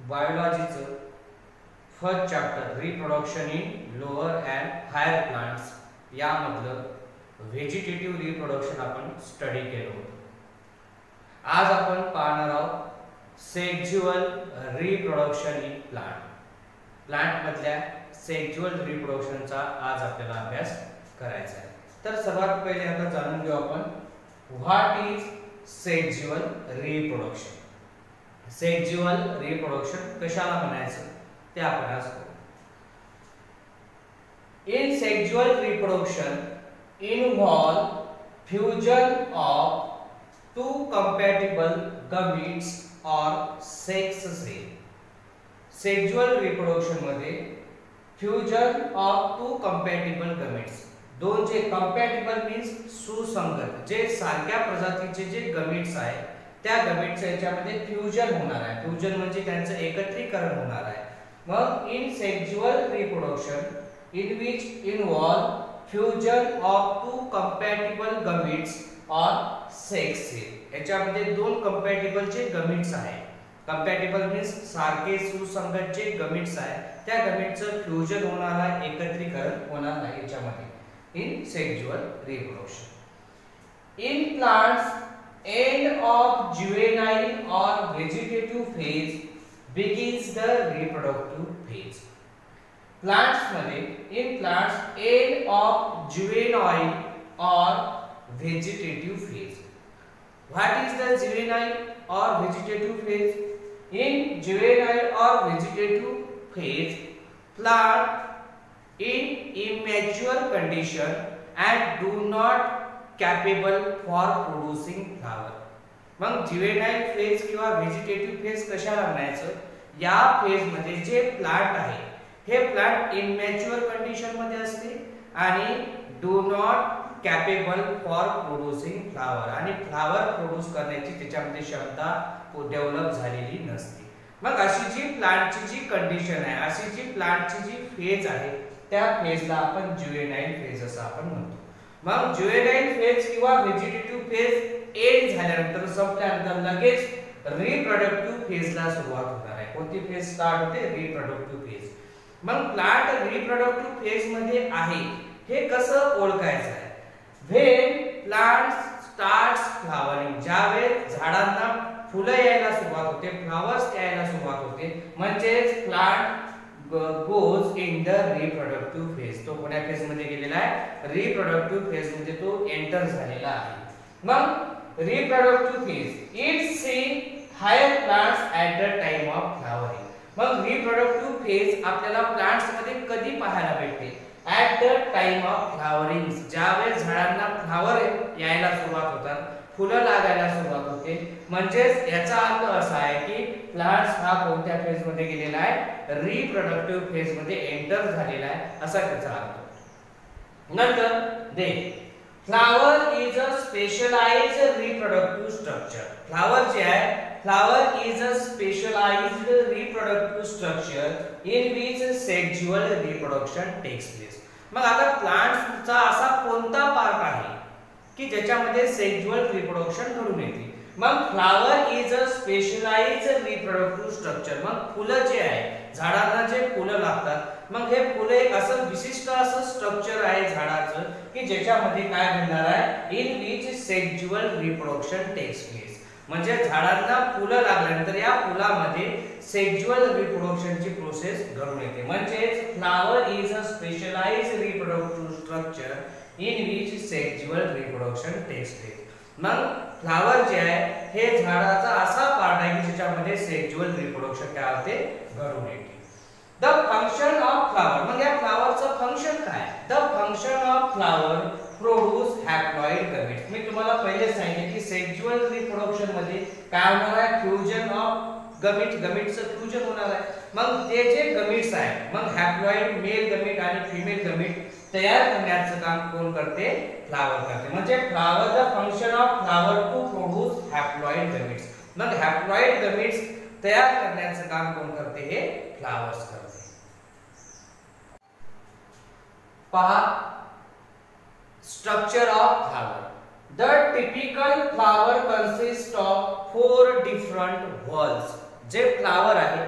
बायोलॉजीचं first chapter reproduction in lower and higher plants यामधलं vegetative reproduction आपण study केलं होतं. आज आपण पाहणार आहोत सेक्झुअल रिप्रोडक्शन इन प्लांट मधल्या सेक्झुअल रिप्रोडक्शनचा आज आपल्याला अभ्यास करायचा आहे. तर सर्वात पहिले आता जाणून घेऊ आपण what is sexual reproduction. Sexual reproduction कशाला म्हणायचं ते आपण आज पाहू. In sexual reproduction involve fusion of two compatible gametes or sex cell. Sexual reproduction मध्ये fusion of two compatible gametes, दोन जे compatible means सुसंगत, जे सारख्या प्रजातीचे जे gametes आहेत त्या gametes याच्यामध्ये फ्युजन होणार आहे. फ्युजन म्हणजे त्यांचं एकत्रीकरण होणार आहे. मग in sexual reproduction in which involve fusion of two compatible gametes और सेक्स सेल. याच्यामध्ये दोन कंपॅटिबल जे गमीट्स आहेत, कंपॅटिबल मीन्स सारखे सुसंगत जे गमीट्स आहेत त्या गमीटचं फ्युजन होणार आहे, एकत्रीकरण होणार आहे याच्यामध्ये in sexual reproduction. In plants end of juvenile और vegetative phase begins the reproductive phase. Plants मध्ये in plants end of juvenile or vegetative phase. What is the juvenile or vegetative phase? In juvenile or vegetative phase, plant in immature condition and do not capable for producing flower. मग ज्युवेनाइल phase किंवा vegetative phase कशाला म्हणायचं? या phase मध्ये जे plant आहे हे plant immature condition मध्ये असते आणि do not capable for producing flower, आणि फ्लावर प्रोड्यूस करण्याची त्याच्यामध्ये क्षमता डेव्हलप झालेली नसते. मग अशी जी प्लांटची जी कंडिशन आहे, अशी जी प्लांटची जी फेज आहे त्या फेजला आपण ज्युवेनाइल फेज असं आपण म्हणतो. मग ज्युवेनाइल फेज किंवा व्हेजिटेटिव्ह फेज एंड झाल्यानंतर संपल्यानंतर लगेच रिप्रोडक्टिव्ह फेजला सुरुवात होणार आहे. कोणती फेज स्टार्ट होते? Reproductive phase. मग प्लांट रिप्रोडक्टिव्ह फेज मध्ये आहे हे कसं ओळखायचं आहे? व्हेन प्लांट स्टार्ट्स फ्लावरिंग, ज्यावेळेस झाडांना फुलं यायला सुरुवात होते, फ्लावर्स यायला सुरुवात होते, म्हणजेच plant goes in the reproductive phase. तो कोणत्या फेज मध्ये गेलेला आहे? रिप्रोडक्टिव्ह फेज मध्ये तो एंटर झालेला आहे. मग reproductive phase it seen higher plants at the time of flowering. मग reproductive phase आपल्याला प्लांट्स मध्ये कधी पाहायला भेटते? at the time of flowering, ज्यावेळेस झाडांना फ्लावर यायला सुरुवात होतात, फुलं लागायला सुरुवात होते. म्हणजेच याचा अर्थ असा आहे की प्लांट्स हा कोणत्या फेज मध्ये गेलेला आहे? रिप्रोडक्टिव्ह फेज मध्ये एंटर झालेला आहे असा त्याचा अर्थ. नंतर the flower is a specialised reproductive structure. Flower जे आहे, flower is a specialised reproductive structure in which sexual reproduction takes place. मग आता प्लांट्सचा असा कोणता पार्ट आहे की ज्याच्यामध्ये सेक्झुअल रिप्रोडक्शन घडून येते? मग flower is a specialised reproductive structure. मग फुलं जे आहे, झाडांना जे फुलं लागतात, मग हे फुलं एक असं विशिष्ट असं स्ट्रक्चर आहे झाडाचं की ज्याच्यामध्ये काय घडणार आहे? In which sexual reproduction takes place. म्हणजे झाडांना फुलं लागल्यानंतर या फुलामध्ये सेक्झुअल रिप्रोडक्शनची प्रोसेस घडून येते. म्हणजे flower is a specialised reproductive structure in which sexual reproduction takes place. मग फ्लावर जे आहे हे झाडाचा असा पार्ट आहे की ज्याच्यामध्ये सेक्झुअल रिप्रोडक्शन काय होते? घडून येते. The function of flower. मग या फ्लावरचं फंक्शन काय? The function of flower produce haploid gametes. मी तुम्हाला पहिले सांगितले की सेक्झुअल रिप्रोडक्शन मध्ये काय होणार आहे? फ्युजन ऑफ गमीट्सचं फ्युजन होणार आहे. मग ते जे गमीट्स आहेत, मग हॅप्लॉइड मेल गमीट आणि फिमेल गमीट तयार करण्याचं काम कोण करते? फ्लावर करते. म्हणजे flower the function of flower to produce haploid gametes. मग हॅप्लॉइड गमीट्स तयार करण्याचं काम कोण करते? हे फ्लावर्स करते. पहा structure of flower. The typical flower consist of 4 different whorls. जे फ्लावर आहे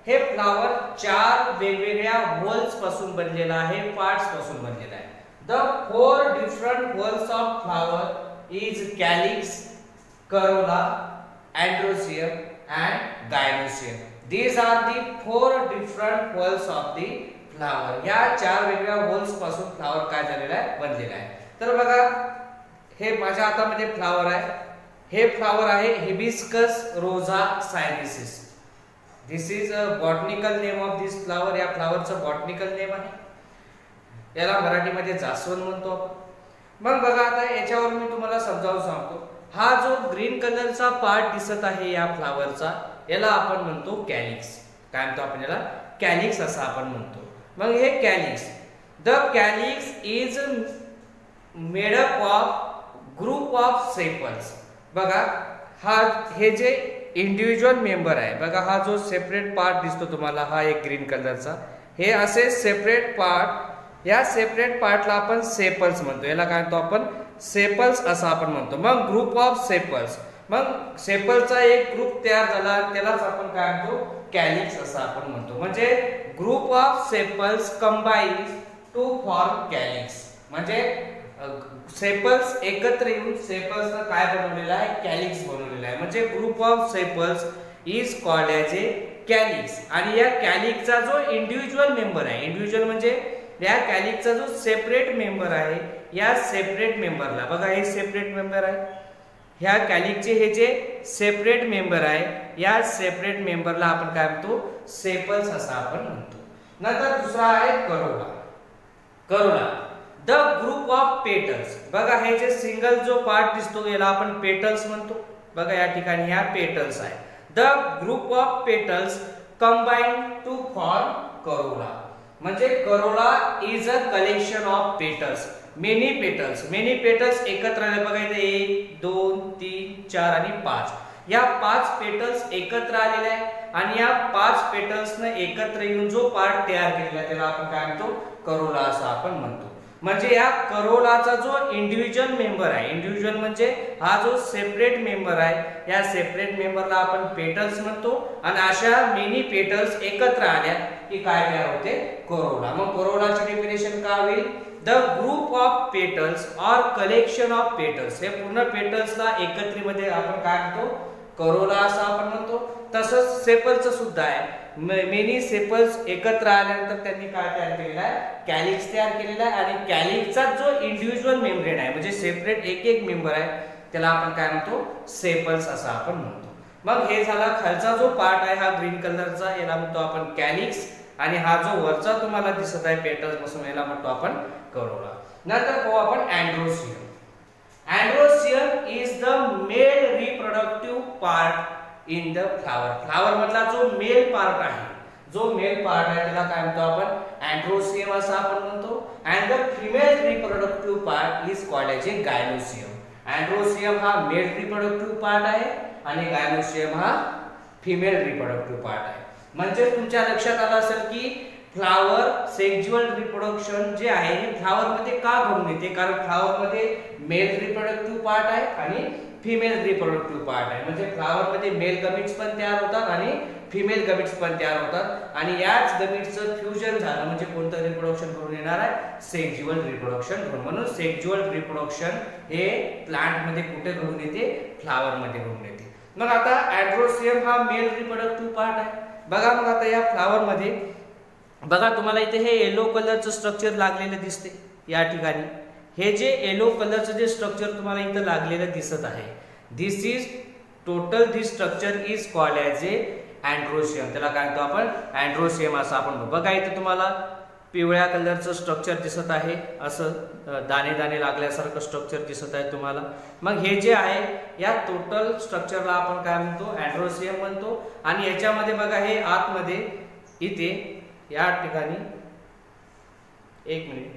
हे फ्लावर 4 वेगवेगळ्या होल्स पासून बनलेला आहे, पार्ट्स पासून बनलेला आहे. The 4 different holes of flower is calyx, Corolla, androecium and gynoecium. These are the 4 different holes of the flower. या 4 वेगवेगळ्या होल्स पासून फ्लावर काय झालेला आहे, बनलेला आहे. तर बघा हे माझ्या हातामध्ये फ्लावर आहे. हे फ्लावर आहे hibiscus rosa sinensis. This is a botanical name of this flower. या फ्लावरचं बॉटनिकल नेम आहे. याला मराठीमध्ये जास्वंद म्हणतो आपण. मग बघा आता याच्यावर मी तुम्हाला समजावून सांगतो. हा जो ग्रीन कलरचा पार्ट दिसत आहे या फ्लावरचा, याला आपण म्हणतो कॅलिक्स. काय म्हणतो आपण याला? कॅलिक्स असं आपण म्हणतो. मग हे calyx, the calyx is made up of group of sepals. बघा हे जे इंडिव्हिज्युअल मेंबर आहे, बघा हा जो सेपरेट पार्ट दिसतो तुम्हाला, हा एक ग्रीन कलरचा, हे असे सेपरेट पार्ट, या सेपरेट पार्टला आपण सेपल्स म्हणतो. याला काय म्हणतो आपण? सेपल्स असं आपण म्हणतो. मग ग्रुप ऑफ सेपल्स, मग सेपलचा एक ग्रुप तयार झाला, त्यालाच आपण काय म्हणतो? कॅलिक्स असं आपण म्हणतो. म्हणजे group of sepals combines to form calyx. म्हणजे सेपल्स एकत्र येऊन सेपल्सनं काय बनवलेलं आहे? कॅलिक्स बनवलेलं आहे. म्हणजे group of sepals is called as A calyx. आणि या कॅलिक्सचा जो इंडिव्हिज्युअल मेंबर आहे, इंडिव्हिज्युअल म्हणजे या कॅलिक्सचा जो सेपरेट मेंबर आहे, या सेपरेट मेंबरला, बघा हे सेपरेट मेंबर आहे, ह्या कॅलिकचे हे जे सेपरेट मेंबर आहे, या सेपरेट मेंबरला आपण काय म्हणतो? सेपल्स असं आपण म्हणतो. नंतर दुसरा आहे Corolla. Corolla the group of petals. बघा हे जे सिंगल जो पार्ट दिसतो याला आपण पेटल्स म्हणतो. बघा या ठिकाणी ह्या पेटल्स आहे. The group of petals combine to form corolla. म्हणजे corolla is a collection of petals, many petals. Many petals एकत्र आले. बघा इथे 1 2 3 4 आणि 5, या 5 पेटल्स एकत्र आलेले आहेत. आणि या 5 पेटल्सने एकत्र येऊन जो पार्ट तयार केलेला आहे त्याला आपण काय म्हणतो? करोला असं आपण म्हणतो. म्हणजे या करोलाचा जो इंडिव्हिज्युअल मेंबर आहे, इंडिव्हिज्युअल म्हणजे हा जो सेपरेट मेंबर आहे, या सेपरेट मेंबरला आपण पेटल्स म्हणतो. आणि अशा मेनी पेटल्स एकत्र आल्या की काय तयार होते? करोला. मग करोलाची डेफिनेशन काय होईल? The group of petals or collection of petals. हे पूर्ण पेटल्सला एकत्रीमध्ये आपण काय म्हणतो? करोला असं आपण म्हणतो. तसंच सेपल्सचं सुद्धा आहे. मेनी सेपल्स एकत्र आल्यानंतर त्यांनी काय तयार केलेला आहे? कॅलिक्स तयार केलेला आहे. आणि कॅलिक्सचा जो इंडिव्हिज्युअल मेम्ब्रेन आहे, म्हणजे सेपरेट एक एक मेंबर आहे, त्याला आपण काय म्हणतो? सेपल्स असं आपण म्हणतो. मग हे झाला खालचा जो पार्ट आहे हा ग्रीन कलरचा, याला म्हणतो आपण कॅलिक्स. आणि हा जो वरचा तुम्हाला दिसत आहे पेटल्स पासून, याला म्हणतो आपण करोला. नंतर पाहू आपण androecium. Androecium is the male reproductive part in the flower. Flower मधला जो मेल पार्ट आहे, जो मेल पार्ट आहे त्याला काय म्हणतो आपण? अँड्रोसियम असं आपण म्हणतो. And the female reproductive part is called as a gynoecium. Androecium हा मेल रिप्रोडक्टिव्ह पार्ट आहे आणि गायनोसियम हा फिमेल रिप्रोडक्टिव्ह पार्ट आहे. म्हणजे तुमच्या लक्षात आलं असेल की फ्लावर सेक्झुअल रिप्रोडक्शन जे आहे हे फ्लावर मध्ये का घडून येते? कारण फ्लावर मध्ये मेल रिप्रोडक्टिव्ह पार्ट आहे आणि फिमेल रिप्रोडक्टिव्ह पार्ट आहे. म्हणजे फ्लावर मध्ये मेल गमीट्स पण तयार होतात आणि फिमेल गमीट्स पण तयार होतात. आणि याच गमीट्सचं फ्युजन झालं म्हणजे कोणतं रिप्रोडक्शन घडून येणार आहे? सेक्झुअल रिप्रोडक्शन घडून. म्हणून सेक्झुअल रिप्रोडक्शन हे प्लांट मध्ये कुठे घडून येते? फ्लावर मध्ये घडून येते. मग आता अँड्रोसियम हा मेल रिप्रोडक्टिव्ह पार्ट आहे. बघा मग आता या फ्लावर मध्ये बघा तुम्हाला इथे हे येलो कलरचं स्ट्रक्चर लागलेलं दिसते या ठिकाणी. हे जे येलो कलरचं जे स्ट्रक्चर तुम्हाला इथं लागलेलं दिसत आहे, this is total this structure is called as a androecium. त्याला काय म्हणतो आपण? अँड्रोसियम असं आपण म्हणतो. बघा इथे तुम्हाला पिवळ्या कलरचं स्ट्रक्चर दिसत आहे, असं दाणे दाणे लागल्यासारखं स्ट्रक्चर दिसत आहे तुम्हाला. मग हे जे आहे या टोटल स्ट्रक्चरला आपण काय म्हणतो? अँड्रोसियम म्हणतो. आणि याच्यामध्ये बघा हे आतमध्ये इथे या ठिकाणी, एक मिनिट,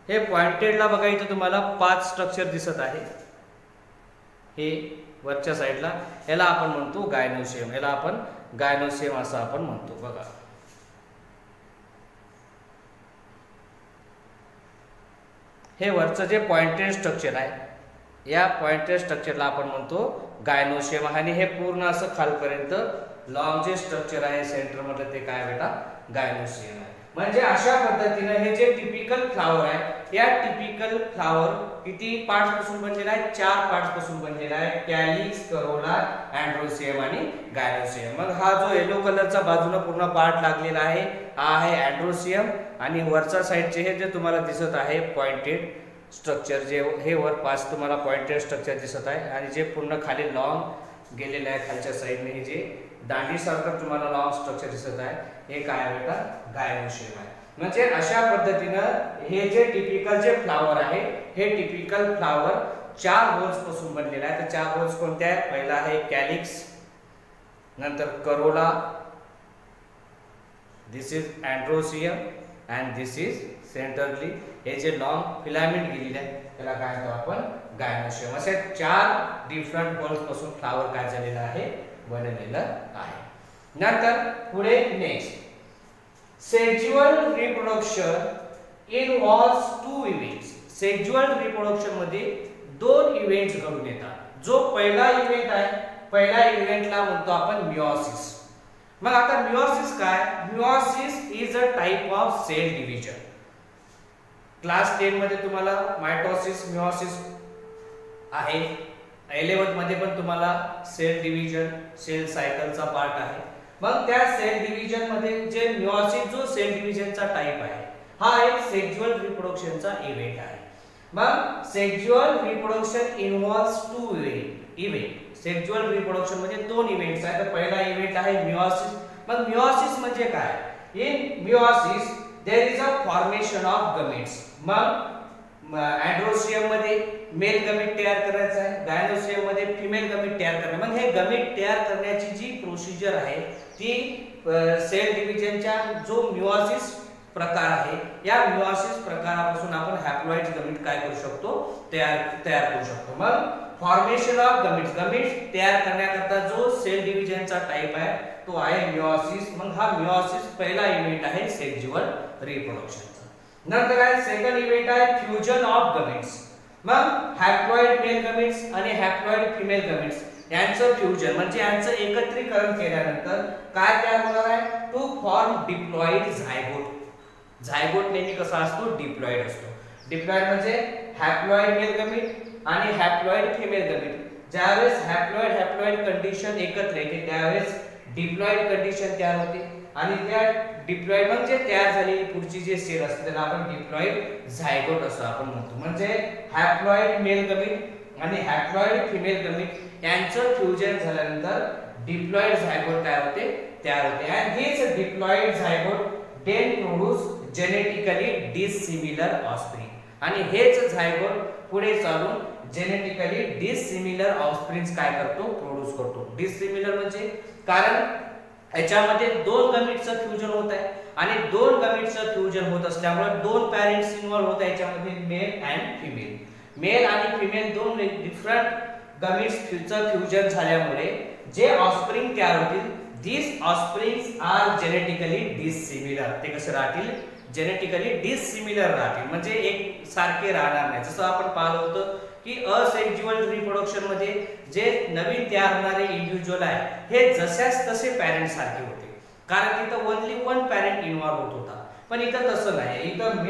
हे पॉइंटेडला बघा इथे तुम्हाला 5 स्ट्रक्चर दिसत आहे. हे वरच्या साईडला, याला आपण म्हणतो गायनोसियम. याला आपण गायनोसियम असं आपण म्हणतो. बघा हे वरचं जे पॉइंटेड स्ट्रक्चर आहे या पॉइंटेड स्ट्रक्चरला आपण म्हणतो गायनोशियम. आणि हे पूर्ण असं खालपर्यंत लॉंग जे स्ट्रक्चर आहे सेंटर मध्ये ते काय बेटा गायनोशियम आहे. म्हणजे अशा पद्धतीने हे जे टिपिकल फ्लावर आहे या टिपिकल फ्लावर किती पार्ट्स पासून बनलेला आहे 4 पार्ट्स पासून बनलेला आहे कॅलिक्स, करोला, अँड्रोसियम आणि गायनोसियम. मग हा जो येलो कलरचा बाजूला पूर्ण पार्ट लागलेला आहे हा आहे अँड्रोसियम आणि वरच्या साइडचे हे जे तुम्हाला दिसत आहे पॉइंटेड स्ट्रक्चर जे हे वर पास तुम्हाला पॉइंटेड स्ट्रक्चर दिसत आहे आणि जे पूर्ण खाली लॉंग गेलेले आहे खालच्या साइडने हे जे दांडी सारखं तुम्हाला लॉंग स्ट्रक्चर दिसत आहे हे काय बेटा गायनोशियम आहे. म्हणजे अशा पद्धतीनं हे जे टिपिकल जे फ्लावर आहे हे टिपिकल फ्लावर 4 होल्स पासून बनलेला आहे. तर 4 होल्स कोणते आहेत? पहिला आहे कॅलिक्स, नंतर corolla, this is androecium and this is centrally हे जे लॉंग फिलामेंट गेलेले आहे त्याला काय म्हणतो आपण गायनोशियम. असे 4 डिफरंट होल्स पासून फ्लावर काय झालेला आहे बनलेलं आहे. नंतर पुढे next sexual reproduction involves 2 events. Sexual reproduction मध्ये 2 इव्हेंट्स घडून येतात. जो पहिला इव्हेंट आहे पहिल्या इव्हेंटला म्हणतो आपण मिओसिस. मग आता मिओसिस काय? Meiosis is a type of cell division. Class 10 मध्ये तुम्हाला मायटोसिस मिओसिस आहे. 11th मध्ये पण तुम्हाला सेल डिव्हिजन सेल सायकलचा पार्ट आहे. मग त्या सेल डिव्हिजन मध्ये जे मिओसिस जो सेल डिव्हिजनचा टाइप आहे हा एक सेक्सुअल रिप्रोडक्शनचा इव्हेंट आहे. मग sexual reproduction involves 2 event. Sexual reproduction मध्ये 2 इव्हेंट्स आहेत. तर पहिला इव्हेंट आहे मिओसिस. मग मिओसिस म्हणजे काय? In meiosis there is a formation of gametes. मग अँड्रोसियम मध्ये मेल गमेट तयार करायचा आहे, गायनोसियम मध्ये फिमेल गमेट तयार करणे. मग हे गमेट तयार करण्याची जी प्रोसिजर आहे ती सेल डिव्हिजनच्या जो मिओसिस प्रकार आहे या मिओसिस प्रकारापासून आपण हॅप्लॉइड गमेट काय करू शकतो तयार करू शकतो. मग फॉर्मेशन ऑफ गमेट्स तयार करण्याकरता जो सेल डिव्हिजनचा टाइप आहे तो आहे मिओसिस. मग हा मिओसिस पहिला इव्हेंट आहे सेक्सुअल रिप्रोडक्शनचा. नंतर आहे सेकंड इव्हेंट आहे फ्युजन ऑफ गमेट्स. मग हॅप्लॉइड मेल गमेट्स आणि हॅप्लॉइड फिमेल गमेट्स यांचं फ्युजन म्हणजे यांचं एकत्रीकरण केल्यानंतर काय तयार होणार आहे? To form diploid zygote. Zygote नेहमी कसा असतो? डिप्लॉइड असतो. डिप्लॉइड म्हणजे हॅप्लॉइड मेल गमेट आणि हॅप्लॉइड फिमेल गमेट. ज्यावेळेस हॅप्लॉइड कंडिशन एकत्र येते त्यावेळेस डिप्लॉइड कंडिशन तयार होते आणि त्या डिप्लॉइड म्हणजे तयार झालेली पुढची जे सेल असते त्याला आपण डिप्लॉइड झायगोट असं आपण म्हणतो. म्हणजे हॅप्लॉइड मेल गमेट आणि हॅप्लॉइड फिमेल गमेट यांचं फ्युजन झाल्यानंतर डिप्लॉइड झायगोट तयार होते and this diploid zygote then produce genetically dissimilar offspring. आणि हेच झायगोट पुढे चालून जेनेटिकली डिसिमिलर ऑफस्प्रिंग्स काय करतो? प्रोड्यूस करतो. डिसिमिलर म्हणजे कारण याच्यामध्ये 2 गमेट्सचं फ्युजन होत आहे आणि 2 गमेट्सचं फ्युजन होत असल्यामुळे 2 पॅरेंट्स इन्व्हॉल्व होत आहे याच्यामध्ये मेल अँड फिमेल. मेल आणि फिमेल 2 डिफरंट गमेट्सचं फ्युजन झाल्यामुळे जे ऑफस्प्रिंग तयार होतील these offsprings are genetically dissimilar. ते कसे राहतील? जेनेटिकली डिसिमिलर राहतील म्हणजे एक सारखे राहणार नाही. जसं आपण पाहिलं होतं की असेक्सुअल रिप्रोडक्शन मध्ये जे नवीन तयार होणारे इंडिव्हिज्युअल आहे हे जशाच तसे पॅरेंट सारखे होते कारण तिथं ओन्ली 1 पॅरेंट इन्व्हॉल्व होत होता. पण इथं तसं नाही. इथं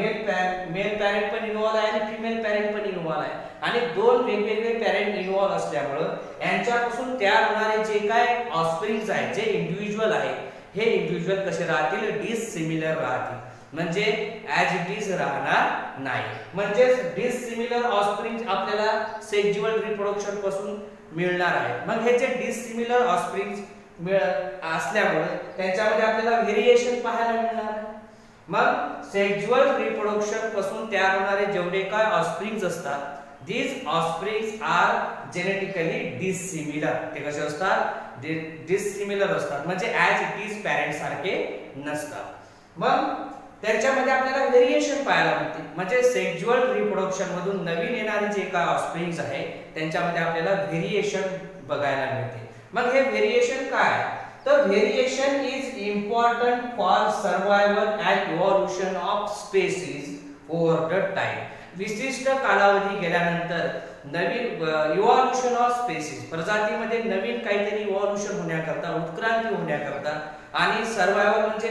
मेल पॅरेंट पण इन्व्हॉल्व आहे आणि फिमेल पॅरेंट पण इन्व्हॉल्व आहे आणि 2 वेगवेगळे पॅरेंट इन्व्हॉल्व असल्यामुळे यांच्यापासून तयार होणारे जे काय ऑफस्प्रिंग्स आहेत जे इंडिव्हिज्युअल आहे हे इंडिव्हिज्युअल कसे राहतील? डिसिमिलर राहतील म्हणजे ॲज इट इज राहणार नाही. म्हणजे डिसिमिलर ऑफस्प्रिंग्स आपल्याला सेक्सुअल रिप्रोडक्शन पासून मिळणार आहे. मग हे जे डिसिमिलर ऑफस्प्रिंग्स असल्यामुळे त्यांच्यामध्ये आपल्याला व्हेरिएशन पाहायला मिळणार आहे. मग सेक्सुअल रिप्रोडक्शन पासून तयार होणारे जेवढे काय ऑफस्प्रिंग्स असतात these offsprings are genetically dissimilar. ते कसे असतात? डिसिमिलर असतात म्हणजे ॲज इट इज पॅरेंट सारखे नसतात. मग त्याच्यामध्ये आपल्याला व्हेरिएशन पाहायला मिळते म्हणजे सेक्सुअल रिप्रोडक्शन मधून नवीन येणारे जे काय ऑफस्प्रिंग्स आहे त्यांच्यामध्ये आपल्याला व्हेरिएशन बघायला मिळते. मग हे व्हेरिएशन काय? तर variation is important for survival and evolution of species over the time. विशिष्ट कालावधी गेल्यानंतर नवीन इव्हॉल्युशन ऑफ स्पेसिस, प्रजातीमध्ये नवीन काहीतरी इव्हॉल्युशन होण्याकरता, उत्क्रांती होण्याकरता आणि सर्वायवल म्हणजे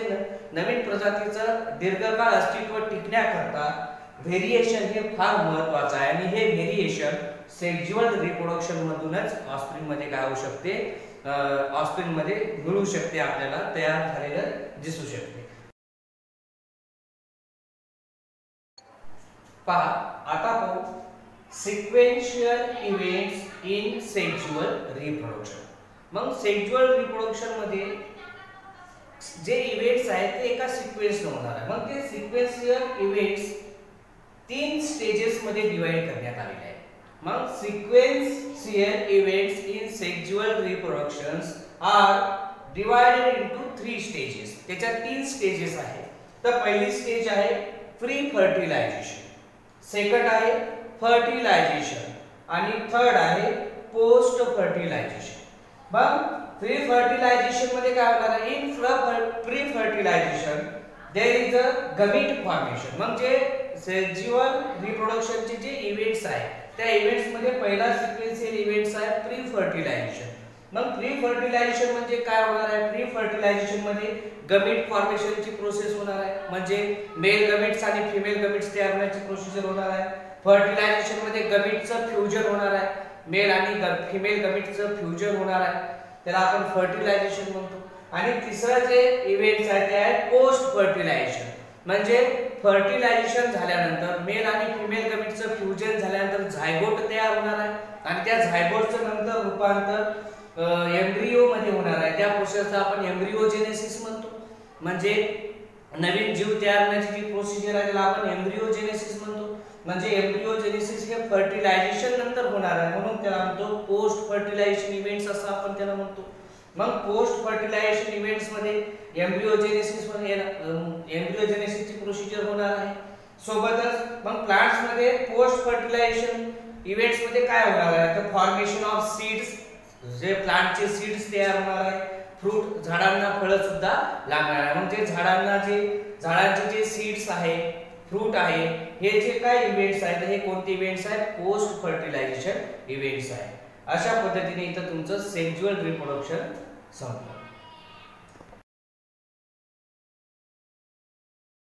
नवीन प्रजातीचं दीर्घकाळ अस्तित्व टिकण्याकरता व्हेरिएशन हे फार महत्त्वाचं आहे आणि हे व्हेरिएशन सेक्झुअल रिप्रोडक्शन मधूनच ऑफस्प्रिंग मध्ये काय होऊ शकते, ऑफस्प्रिंग मध्ये मिळू शकते, आपल्याला तयार झालेलं दिसू शकते. पहा आता पाहू sequential events in sexual reproduction. मग सेक्झुअल रिप्रोडक्शन मध्ये जे इव्हेंट्स आहेत ते एका सिक्वेन्सने होणार आहे. मग ते सिक्वेन्शियल इव्हेंट्स 3 स्टेजेस मध्ये डिवाइड करण्यात आलेले आहेत. मग sequential events in sexual reproductions are divided into 3 stages. त्याच्यात 3 स्टेजेस आहेत. तर पहिली स्टेज आहे प्री फर्टिलायझेशन, सेकंड आहे फर्टिलायझेशन आणि थर्ड आहे पोस्ट फर्टिलायझेशन. मग प्री फर्टिलायझेशन मध्ये काय होणार आहे, in pre fertilisation there is a gamete formation. म्हणजे सेक्झुअल रिप्रोडक्शनचे जे इव्हेंट्स आहेत त्या इव्हेंट्स मध्ये पहिला सिक्वेन्शियल इव्हेंट्स आहे प्री फर्टिलायझेशन. मग प्री फर्टिलायझेशन म्हणजे काय होणार आहे, प्री फर्टिलायझेशन मध्ये गमीट फॉर्मेशनची प्रोसेस होणार आहे. म्हणजे मेल गमीट्स आणि फिमेल गमीट्स तयार होण्याची प्रोसिजर होणार आहे. फर्टिलायझेशन मध्ये गमीटचं फ्युजन होणार आहे, मेल आणि फिमेल गमीटचं फ्युजन होणार आहे, त्याला आपण फर्टिलायझेशन म्हणतो. आणि तिसरं जे इव्हेंट्स आहे ते आहे पोस्ट फर्टिलायझेशन. म्हणजे फर्टिलायझेशन झाल्यानंतर मेल आणि फिमेल गमीटचं फ्युजन झाल्यानंतर झायगोट तयार होणार आहे आणि त्या झायगोटचं नंतर रूपांतर एम्ब्रियो मध्ये होणार आहे. त्या प्रोसेसला आपण एम्ब्रियोजेनेसिस म्हणतो. म्हणजे नवीन जीव तयार होण्याची जी प्रोसिजर आहे त्याला आपण एम्ब्रियोजेनेसिस म्हणतो. म्हणजे एम्ब्रियोजेनेसिस हे फर्टिलायझेशन नंतर होणार आहे म्हणून त्याला म्हणतो पोस्ट फर्टिलायझेशन इव्हेंट्स असं आपण त्याला म्हणतो. मग पोस्ट फर्टिलायझेशन इव्हेंट्स मध्ये एम्ब्रियोजेनेसिस मध्ये एम्ब्रियोजेनेसिसची प्रोसिजर होणार आहे. सोबतच मग प्लांट्स मध्ये पोस्ट फर्टिलायझेशन इव्हेंट्स मध्ये काय होणार आहे तर फॉर्मेशन ऑफ सीड्स, जे प्लांटचे सीड्स तयार होणार आहे. फ्रूट, झाडांना फळं सुद्धा लागणार आहे. म्हणजे झाडांचे जे सीड्स आहे, फ्रूट आहे, हे जे काय इव्हेंट्स आहेत हे कोणते इव्हेंट्स आहेत, पोस्ट फर्टिलायझेशन इव्हेंट्स आहेत. अशा पद्धतीने इथं तुमचं सेक्झुअल रिप्रोडक्शन संपलं.